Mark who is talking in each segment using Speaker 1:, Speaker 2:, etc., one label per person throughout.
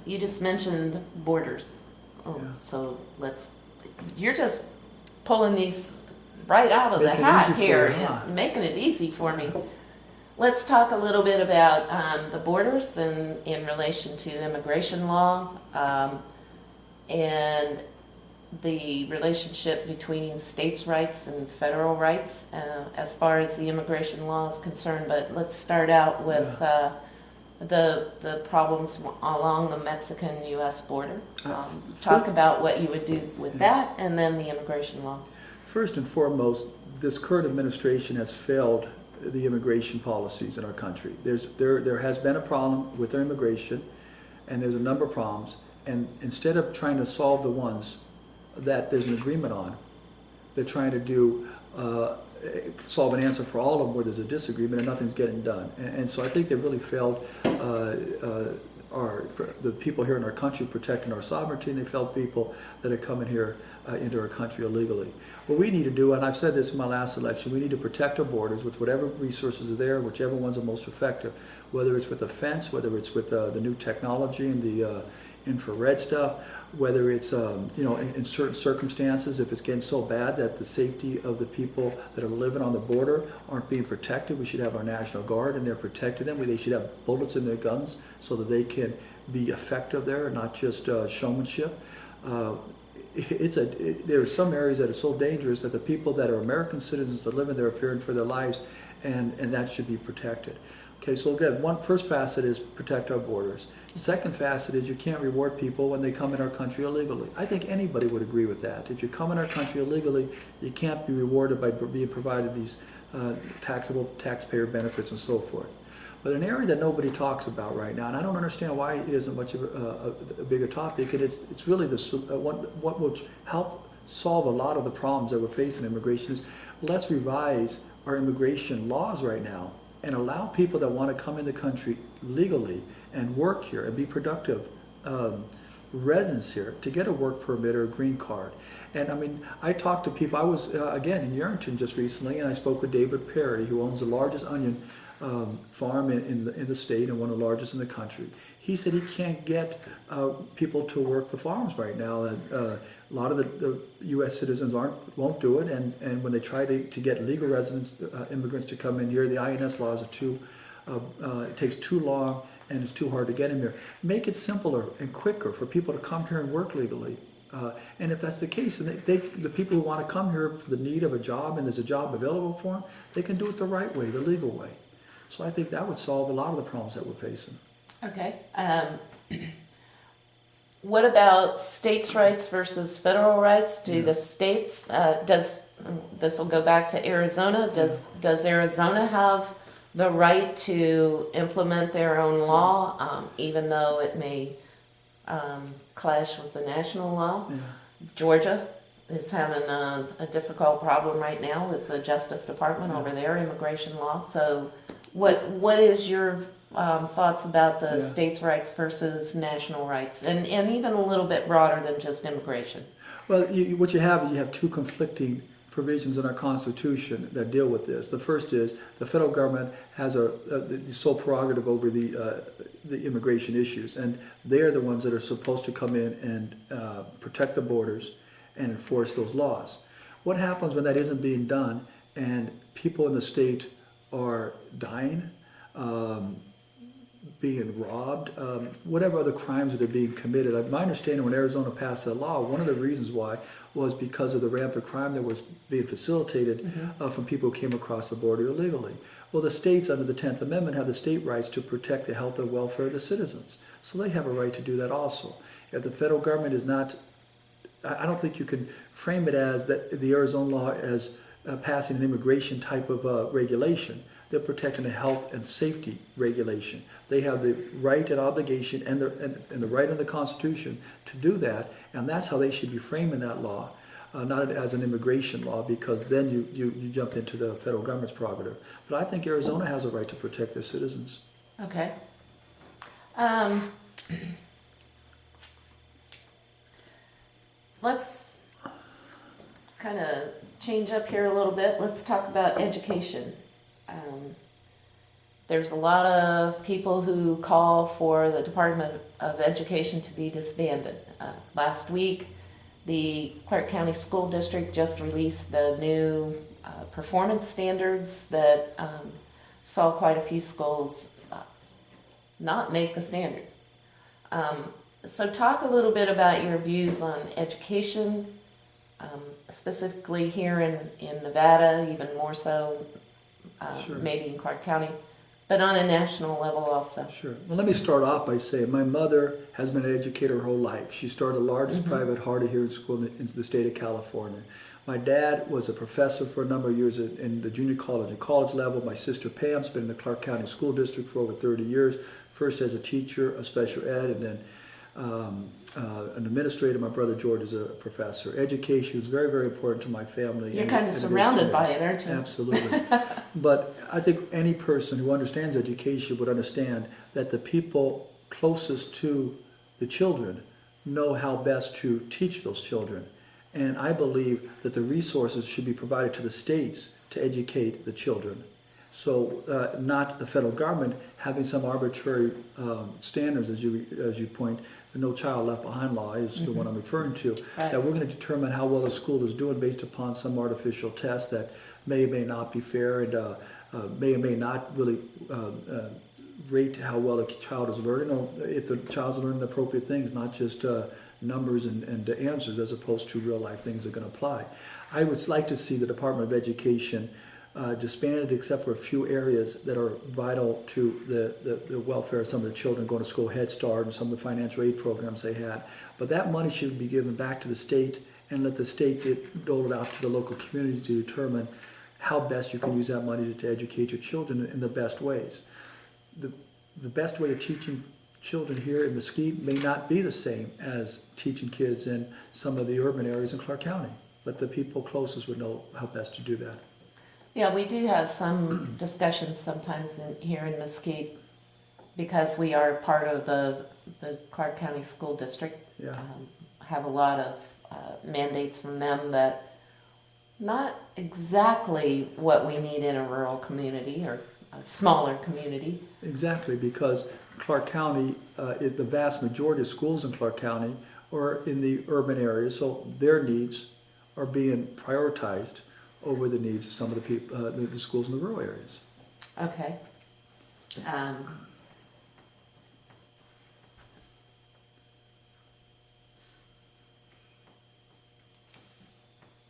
Speaker 1: You just mentioned borders.
Speaker 2: Yeah.
Speaker 1: So you're just pulling these right out of the
Speaker 2: Making it
Speaker 1: hat
Speaker 2: easy for
Speaker 1: here.
Speaker 2: you, huh?
Speaker 1: It's making it easy for me. Let's talk a little bit about the borders and in relation to immigration law and the relationship between states' rights and federal rights as far as the immigration law is concerned. But let's start out with the problems along the Mexican-U.S. border. Talk about what you would do with that, and then the immigration law.
Speaker 2: First and foremost, this current administration has failed the immigration policies in our country. There has been a problem with their immigration, and there's a number of problems. And instead of trying to solve the ones that there's an agreement on, they're trying to do solve an answer for all of them where there's a disagreement and nothing's getting done. And so I think they've really failed the people here in our country protecting our sovereignty, and they failed people that are coming here into our country illegally. What we need to do, and I've said this in my last election, we need to protect our borders with whatever resources are there, whichever ones are most effective, whether it's with a fence, whether it's with the new technology and the infrared stuff, whether it's in certain circumstances, if it's getting so bad that the safety of the people that are living on the border aren't being protected, we should have our National Guard and they're protecting them. They should have bullets in their guns so that they can be effective there, not just showmanship. There are some areas that are so dangerous that the people that are American citizens that live in there are fearing for their lives, and that should be protected. Okay, so again, first facet is protect our borders. Second facet is you can't reward people when they come in our country illegally. I think anybody would agree with that. If you come in our country illegally, you can't be rewarded by being provided these taxpayer benefits and so forth. But an area that nobody talks about right now, and I don't understand why it isn't much of a bigger topic, and it's really what will help solve a lot of the problems that we're facing in immigration is let's revise our immigration laws right now and allow people that want to come in the country legally and work here and be productive residents here to get a work permit or a green card. And I mean, I talked to people. I was again in Yerington just recently, and I spoke with David Perry, who owns the largest onion farm in the state and one of the largest in the country. He said he can't get people to work the farms right now. A lot of the U.S. citizens won't do it, and when they try to get legal residents, immigrants to come in here, the INS laws are it takes too long and it's too hard to get in here. Make it simpler and quicker for people to come here and work legally. And if that's the case, and the people who want to come here for the need of a job and there's a job available for them, they can do it the right way, the legal way. So I think that would solve a lot of the problems that we're facing.
Speaker 1: Okay. What about states' rights versus federal rights? Do the states, this will go back to Arizona, does Arizona have the right to implement their own law, even though it may clash with the national law?
Speaker 2: Yeah.
Speaker 1: Georgia is having a difficult problem right now with the Justice Department over their immigration law. So what is your thoughts about the states' rights versus national rights, and even a little bit broader than just immigration?
Speaker 2: Well, what you have is you have two conflicting provisions in our Constitution that deal with this. The first is the federal government has the sole prerogative over the immigration issues, and they're the ones that are supposed to come in and protect the borders and enforce those laws. What happens when that isn't being done and people in the state are dying, being robbed, whatever other crimes that are being committed? My understanding when Arizona passed that law, one of the reasons why was because of the rampant crime that was being facilitated from people who came across the border illegally. Well, the states under the 10th Amendment have the state rights to protect the health and welfare of the citizens. So they have a right to do that also. If the federal government is not, I don't think you can frame it as that the Arizona law as passing an immigration type of regulation. They're protecting the health and safety regulation. They have the right and obligation and the right in the Constitution to do that, and that's how they should be framing that law, not as an immigration law, because then you jump into the federal government's prerogative. But I think Arizona has a right to protect their citizens.
Speaker 1: Okay. Let's kind of change up here a little bit. Let's talk about education. there's a lot of people who call for the Department of Education to be disbanded. Last week, the Clark County School District just released the new performance standards that saw quite a few schools not make the standard. So talk a little bit about your views on education, specifically here in Nevada, even more so
Speaker 2: Sure.
Speaker 1: maybe in Clark County, but on a national level also.
Speaker 2: Sure. Well, let me start off by saying my mother has been an educator her whole life. She started the largest private hard hearing school in the state of California. My dad was a professor for a number of years in the junior college and college level. My sister Pam's been in the Clark County School District for over 30 years, first as a teacher of special ed and then an administrator. My brother George is a professor. Education is very, very important to my family.
Speaker 1: You're kind of surrounded by it, aren't you?
Speaker 2: Absolutely. But I think any person who understands education would understand that the people closest to the children know how best to teach those children. And I believe that the resources should be provided to the states to educate the children. So not the federal government having some arbitrary standards, as you point. The No Child Left Behind law is the one I'm referring to.
Speaker 1: Right.
Speaker 2: That we're going to determine how well a school is doing based upon some artificial test that may or may not be fair and may or may not really rate how well a child is learning, or if the child's learning the appropriate things, not just numbers and answers, as opposed to real life things that are going to apply. I would like to see the Department of Education disbanded, except for a few areas that are vital to the welfare of some of the children going to school, Head Start, and some of the financial aid programs they had. But that money should be given back to the state and let the state dole it out to the local communities to determine how best you can use that money to educate your children in the best ways. The best way of teaching children here in Mesquite may not be the same as teaching kids in some of the urban areas in Clark County, but the people closest would know how best to do that.
Speaker 1: Yeah, we do have some discussions sometimes here in Mesquite because we are part of the Clark County School District.
Speaker 2: Yeah.
Speaker 1: Have a lot of mandates from them that not exactly what we need in a rural community or a smaller community.
Speaker 2: Exactly, because Clark County, the vast majority of schools in Clark County are in the urban areas, so their needs are being prioritized over the needs of some of the people, the schools in the rural areas.
Speaker 1: Okay.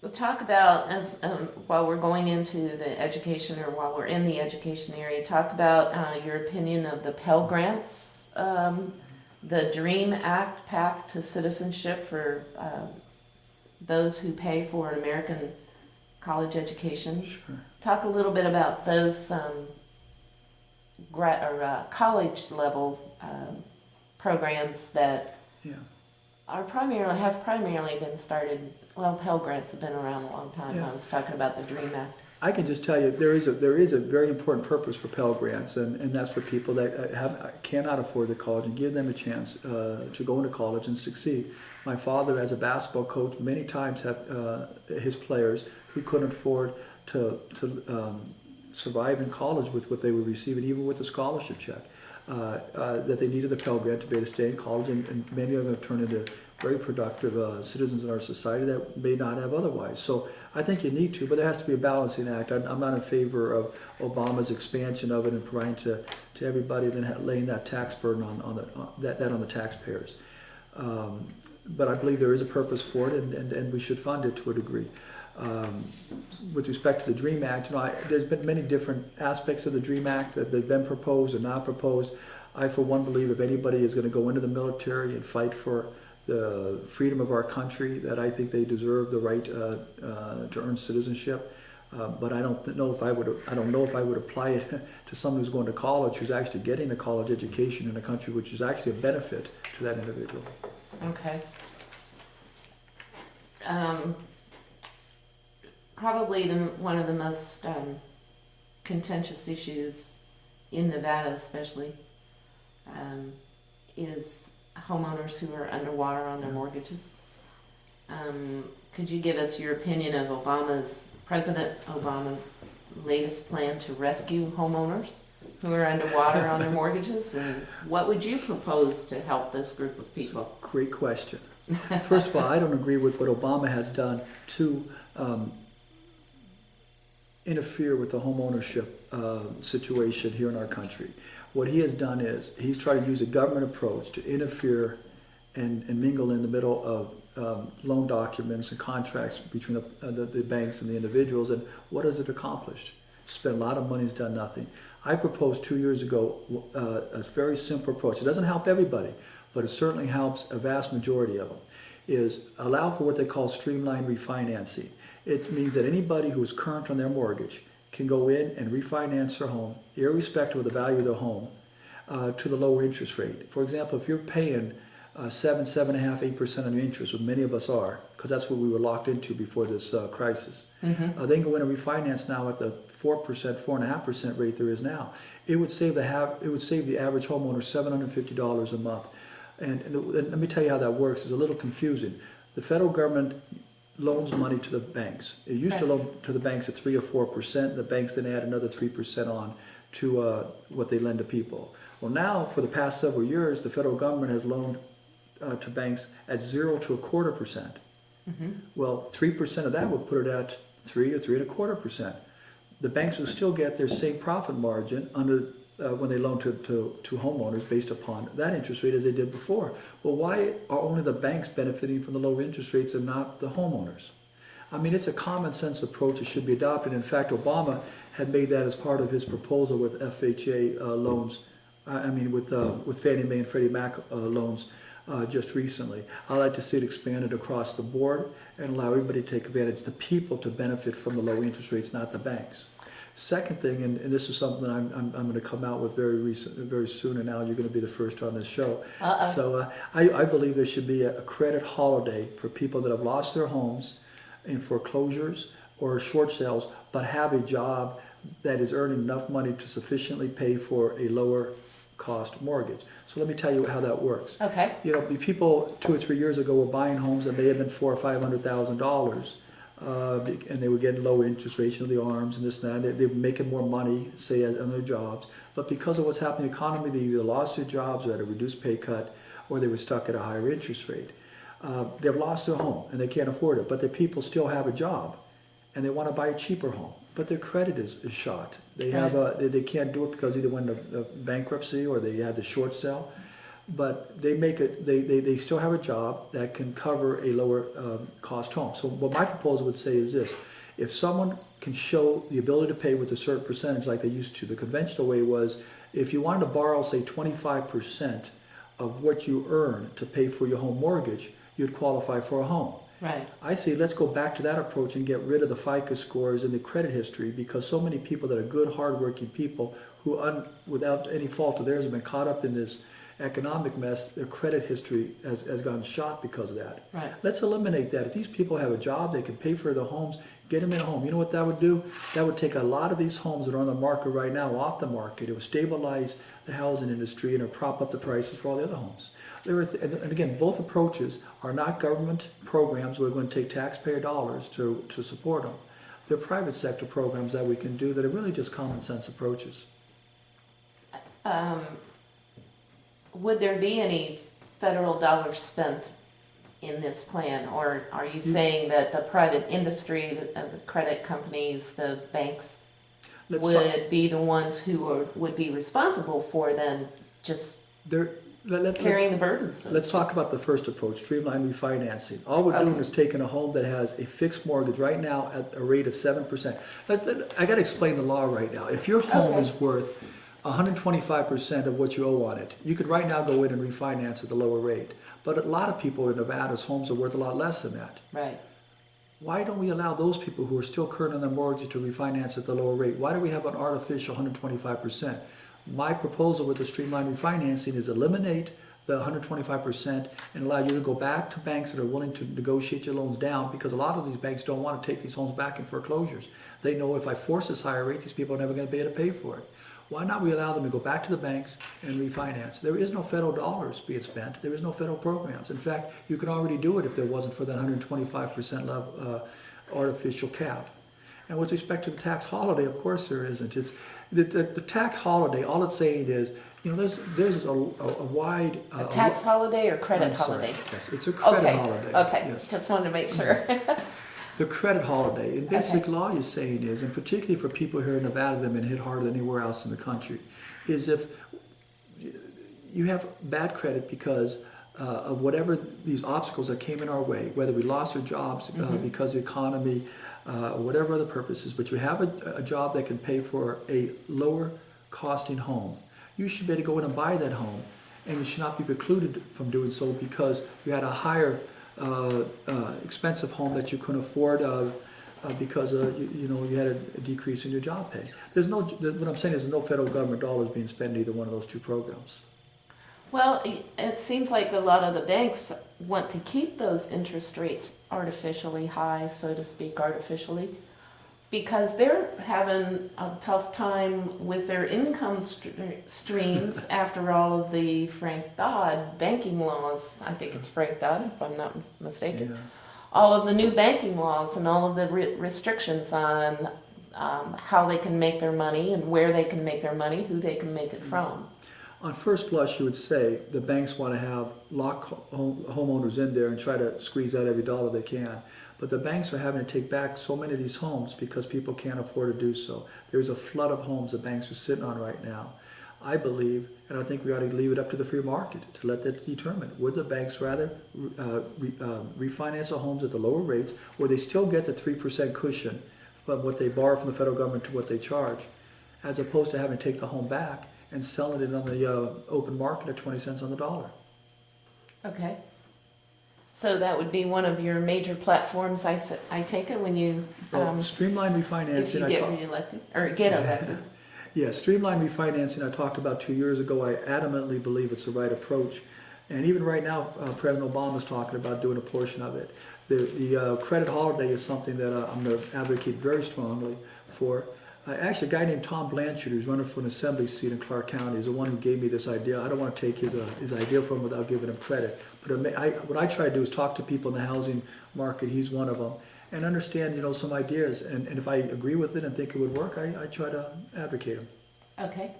Speaker 1: We'll talk about, as while we're going into the education, or while we're in the education area, talk about your opinion of the Pell Grants, the DREAM Act, Path to Citizenship for those who pay for an American college education.
Speaker 2: Sure.
Speaker 1: Talk a little bit about those college level programs that
Speaker 2: Yeah.
Speaker 1: have primarily been started. Well, Pell Grants have been around a long time.
Speaker 2: Yeah.
Speaker 1: I was talking about the DREAM Act.
Speaker 2: I can just tell you there is a very important purpose for Pell Grants, and that's for people that cannot afford the college and give them a chance to go into college and succeed. My father, as a basketball coach, many times had his players who couldn't afford to survive in college with what they were receiving, even with a scholarship check, that they needed the Pell Grant to be able to stay in college, and many of them have turned into very productive citizens in our society that may not have otherwise. So I think you need to, but there has to be a balancing act. I'm not in favor of Obama's expansion of it and providing to everybody, then laying that tax burden on the taxpayers. But I believe there is a purpose for it, and we should fund it to a degree. With respect to the DREAM Act, there's been many different aspects of the DREAM Act that have been proposed and not proposed. I, for one, believe if anybody is going to go into the military and fight for the freedom of our country, that I think they deserve the right to earn citizenship. But I don't know if I would apply it to someone who's going to college, who's actually getting a college education in a country which is actually a benefit to that individual.
Speaker 1: Okay. Probably one of the most contentious issues in Nevada, especially, is homeowners who are underwater on their mortgages. Could you give us your opinion of President Obama's latest plan to rescue homeowners? who are underwater on their mortgages, and what would you propose to help this group of people?
Speaker 2: Great question. First of all, I don't agree with what Obama has done to interfere with the home ownership situation here in our country. What he has done is he's tried to use a government approach to interfere and mingle in the middle of loan documents and contracts between the banks and the individuals. And what has it accomplished? Spent a lot of money, has done nothing. I proposed 2 years ago a very simple approach. It doesn't help everybody, but it certainly helps a vast majority of them, is allow for what they call streamlined refinancing. It means that anybody who is current on their mortgage can go in and refinance their home, irrespective of the value of their home, to the lower interest rate. For example, if you're paying 7.5%, 8% on your interest, what many of us are, because that's what we were locked into before this crisis. They can go in and refinance now at the 4%, 4.5% rate there is now. It would save the average homeowner $750 a month. And let me tell you how that works. It's a little confusing. The federal government loans money to the banks. It used to loan to the banks at 3 or 4%. The banks then add another 3% on to what they lend to people. Well, now for the past several years, the federal government has loaned to banks at 0 to 1/4%. Well, 3% of that would put it at 3 or 3.25%. The banks will still get their same profit margin under when they loan to homeowners based upon that interest rate as they did before. Well, why are only the banks benefiting from the lower interest rates and not the homeowners? I mean, it's a common sense approach that should be adopted. In fact, Obama had made that as part of his proposal with FHA loans. With Fannie Mae and Freddie Mac loans just recently. I'd like to see it expanded across the board and allow everybody to take advantage, the people to benefit from the low interest rates, not the banks. Second thing, and this is something that I'm going to come out with very soon, and now you're going to be the first on this show. So I believe there should be a credit holiday for people that have lost their homes in foreclosures or short sales, but have a job that is earning enough money to sufficiently pay for a lower cost mortgage. So let me tell you how that works.
Speaker 1: Okay.
Speaker 2: You know, people 2 or 3 years ago were buying homes that may have been $400,000 or $500,000. And they were getting low interest rates of the arms and this and that. They were making more money, say, on their jobs. But because of what's happening in the economy, they either lost their jobs or had a reduced pay cut, or they were stuck at a higher interest rate. They've lost their home and they can't afford it. But the people still have a job and they want to buy a cheaper home. But their credit is shot. They have they can't do it because either went into bankruptcy or they had the short sale. But they make it. They still have a job that can cover a lower cost home. So what my proposal would say is this: if someone can show the ability to pay with a certain percentage, like they used to, the conventional way was if you wanted to borrow, say, 25% of what you earn to pay for your home mortgage, you'd qualify for a home.
Speaker 1: Right.
Speaker 2: I say let's go back to that approach and get rid of the FICO scores and the credit history, because so many people that are good, hardworking people who, without any fault of theirs, have been caught up in this economic mess. Their credit history has gone shot because of that.
Speaker 1: Right.
Speaker 2: Let's eliminate that. If these people have a job, they can pay for their homes, get them in a home. You know what that would do? That would take a lot of these homes that are on the market right now off the market. It would stabilize the housing industry and it would prop up the prices for all the other homes. And again, both approaches are not government programs where we're going to take taxpayer dollars to support them. They're private sector programs that we can do that are really just common sense approaches.
Speaker 1: Would there be any federal dollars spent in this plan, or are you saying that the private industry, the credit companies, the banks would be the ones who would be responsible for then just carrying the burden?
Speaker 2: Let's talk about the first approach, streamline refinancing. All we're doing is taking a home that has a fixed mortgage right now at a rate of 7%. I got to explain the law right now. If your home is worth 125% of what you owe on it, you could right now go in and refinance at the lower rate. But a lot of people in Nevada's homes are worth a lot less than that.
Speaker 1: Right.
Speaker 2: Why don't we allow those people who are still current on their mortgage to refinance at the lower rate? Why do we have an artificial 125%? My proposal with the streamlined refinancing is eliminate the 125% and allow you to go back to banks that are willing to negotiate your loans down, because a lot of these banks don't want to take these homes back in foreclosures. They know if I force this higher rate, these people are never going to be able to pay for it. Why not we allow them to go back to the banks and refinance? There is no federal dollars being spent. There is no federal programs. In fact, you could already do it if there wasn't for that 125% artificial cap. And with respect to the tax holiday, of course there isn't. It's the tax holiday. All it's saying is, you know, there's a wide
Speaker 1: A tax holiday or credit
Speaker 2: I'm sorry.
Speaker 1: holiday?
Speaker 2: Yes, it's a credit
Speaker 1: Okay,
Speaker 2: holiday.
Speaker 1: okay,
Speaker 2: Yes.
Speaker 1: just wanted to make sure.
Speaker 2: The credit holiday. And basic
Speaker 1: Okay.
Speaker 2: law is saying is, and particularly for people here in Nevada that have been hit harder than anywhere else in the country, is if you have bad credit because of whatever these obstacles that came in our way, whether we lost our jobs because of the economy, or whatever other purposes, but you have a job that can pay for a lower costing home, you should be able to go in and buy that home, and you should not be precluded from doing so because you had a higher expensive home that you couldn't afford because you know, you had a decrease in your job pay. There's no, what I'm saying is there's no federal government dollars being spent in either one of those two programs.
Speaker 1: Well, it seems like a lot of the banks want to keep those interest rates artificially high, so to speak, artificially, because they're having a tough time with their income streams after all of the Frank Dodd banking laws. I think it's Frank Dodd, if I'm not mistaken.
Speaker 2: Yeah.
Speaker 1: All of the new banking laws and all of the restrictions on how they can make their money and where they can make their money, who they can make it from.
Speaker 2: On first blush, you would say the banks want to lock homeowners in there and try to squeeze out every dollar they can. But the banks are having to take back so many of these homes because people can't afford to do so. There's a flood of homes the banks are sitting on right now. I believe, and I think we ought to leave it up to the free market to let that determine. Would the banks rather refinance the homes at the lower rates, where they still get the 3% cushion from what they borrow from the federal government to what they charge, as opposed to having to take the home back and selling it on the open market at 20 cents on the dollar?
Speaker 1: Okay. So that would be one of your major platforms, I take it, when you,
Speaker 2: Streamline refinancing.
Speaker 1: if you get reelected, or get elected.
Speaker 2: Yeah, streamline refinancing I talked about 2 years ago. I adamantly believe it's the right approach. And even right now, President Obama's talking about doing a portion of it. The credit holiday is something that I'm going to advocate very strongly for. Actually, a guy named Tom Blanchard, who's running for an assembly seat in Clark County, is the one who gave me this idea. I don't want to take his idea from him without giving him credit. But what I try to do is talk to people in the housing market. He's one of them. And understand, you know, some ideas. And if I agree with it and think it would work, I try to advocate them.
Speaker 1: Okay.